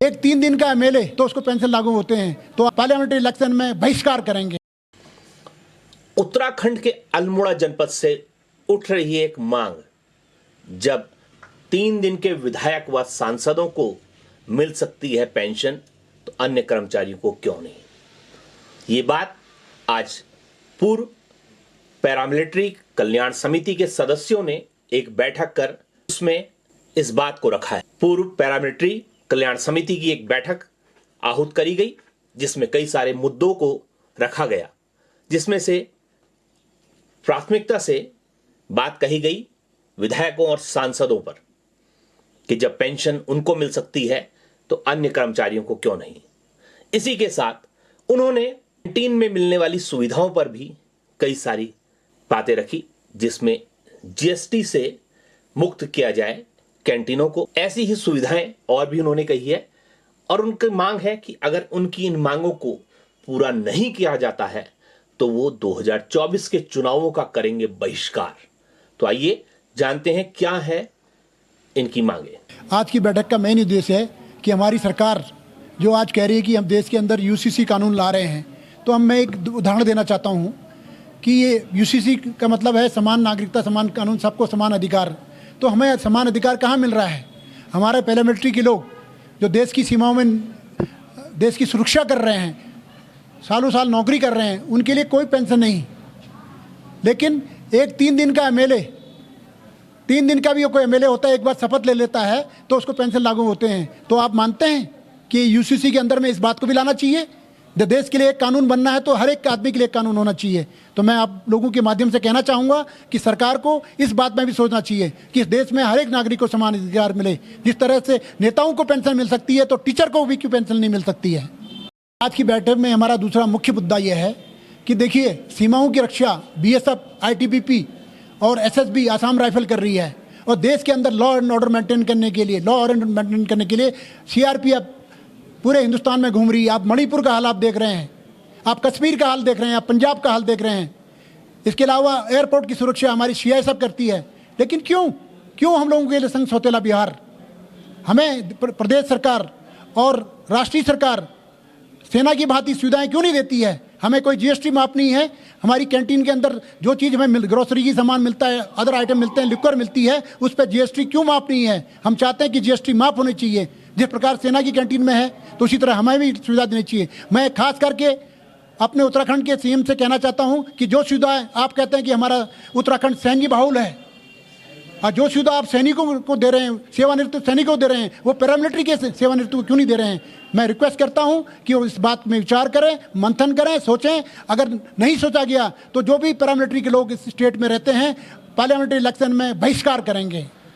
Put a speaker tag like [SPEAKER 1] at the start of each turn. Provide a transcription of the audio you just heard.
[SPEAKER 1] एक 3 दिन का एमएलए तो उसको पेंशन लागू होते हैं, तो पार्लियामेंट्री इलेक्शन में बहिष्कार करेंगे।
[SPEAKER 2] उत्तराखंड के अल्मोड़ा जनपद से उठ रही है एक मांग, जब 3 दिन के विधायक व सांसदों को मिल सकती है पेंशन तो अन्य कर्मचारियों को क्यों नहीं। ये बात आज पूर्व पैरामिलिट्री कल्याण समिति के सदस्यों ने एक बैठक कर उसमें इस बात को रखा है। पूर्व पैरामिलिट्री कल्याण समिति की एक बैठक आहूत करी गई, जिसमें कई सारे मुद्दों को रखा गया, जिसमें से प्राथमिकता से बात कही गई विधायकों और सांसदों पर कि जब पेंशन उनको मिल सकती है तो अन्य कर्मचारियों को क्यों नहीं। इसी के साथ उन्होंने कैंटीन में मिलने वाली सुविधाओं पर भी कई सारी बातें रखी, जिसमें जीएसटी से मुक्त किया जाए कैंटीनों को। ऐसी ही सुविधाएं और भी उन्होंने कही है और उनकी मांग है कि अगर उनकी इन मांगों को पूरा नहीं किया जाता है तो वो 2024 के चुनावों का करेंगे बहिष्कार। तो आइए जानते हैं क्या है इनकी मांगे।
[SPEAKER 1] आज की बैठक का मेन उद्देश्य है कि हमारी सरकार जो आज कह रही है कि हम देश के अंदर यूसीसी कानून ला रहे हैं, तो मैं एक उदाहरण देना चाहता हूं कि ये यूसीसी का मतलब है समान नागरिकता समान कानून, सबको समान अधिकार। तो हमें समान अधिकार कहाँ मिल रहा है? हमारे पैरामिलिट्री के लोग जो देश की सीमाओं में देश की सुरक्षा कर रहे हैं, सालों साल नौकरी कर रहे हैं, उनके लिए कोई पेंशन नहीं। लेकिन एक 3 दिन का एमएलए, 3 दिन का भी कोई एमएलए होता है, एक बार शपथ ले लेता है तो उसको पेंशन लागू होते हैं। तो आप मानते हैं कि यूसीसी के अंदर में इस बात को भी लाना चाहिए? जब देश के लिए एक कानून बनना है तो हर एक आदमी के लिए एक कानून होना चाहिए। तो मैं आप लोगों के माध्यम से कहना चाहूँगा कि सरकार को इस बात में भी सोचना चाहिए कि इस देश में हर एक नागरिक को समान अधिकार मिले। जिस तरह से नेताओं को पेंशन मिल सकती है तो टीचर को भी क्यों पेंशन नहीं मिल सकती है? आज की बैठक में हमारा दूसरा मुख्य मुद्दा यह है कि देखिए, सीमाओं की रक्षा बीएसएफ, आईटीबीपी और एसएसबी आसाम राइफल कर रही है, और देश के अंदर लॉ एंड ऑर्डर मेंटेन करने के लिए सीआरपीएफ पूरे हिंदुस्तान में घूम रही है। आप मणिपुर का हाल आप देख रहे हैं, आप कश्मीर का हाल देख रहे हैं, आप पंजाब का हाल देख रहे हैं। इसके अलावा एयरपोर्ट की सुरक्षा हमारी सीआईएसएफ करती है। लेकिन क्यों हम लोगों के लिए संघ सौतेला बिहार? हमें प्रदेश सरकार और राष्ट्रीय सरकार सेना की भांति सुविधाएं क्यों नहीं देती है? हमें कोई जीएसटी माफ नहीं है। हमारी कैंटीन के अंदर जो चीज़ हमें ग्रोसरी की सामान मिलता है, अदर आइटम मिलते हैं, लिक्वर मिलती है, उस पर जीएसटी क्यों माफ नहीं है? हम चाहते हैं कि जीएसटी माफ होनी चाहिए। जिस प्रकार सेना की कैंटीन में है तो उसी तरह हमें भी सुविधा देनी चाहिए। मैं खास करके अपने उत्तराखंड के सीएम से कहना चाहता हूं कि जो सुविधाएं आप कहते हैं कि हमारा उत्तराखंड सैन्य बहुल है, और जो सुविधा आप सैनिकों को दे रहे हैं, सेवानिवृत्त सैनिकों को दे रहे हैं, वो पैरामिलिट्री के सेवानिवृत्त को क्यों नहीं दे रहे हैं? मैं रिक्वेस्ट करता हूं कि वो इस बात में विचार करें, मंथन करें, सोचें। अगर नहीं सोचा गया तो जो भी पैरामिलिट्री के लोग इस स्टेट में रहते हैं, पार्लियामेंट्री इलेक्शन में बहिष्कार करेंगे।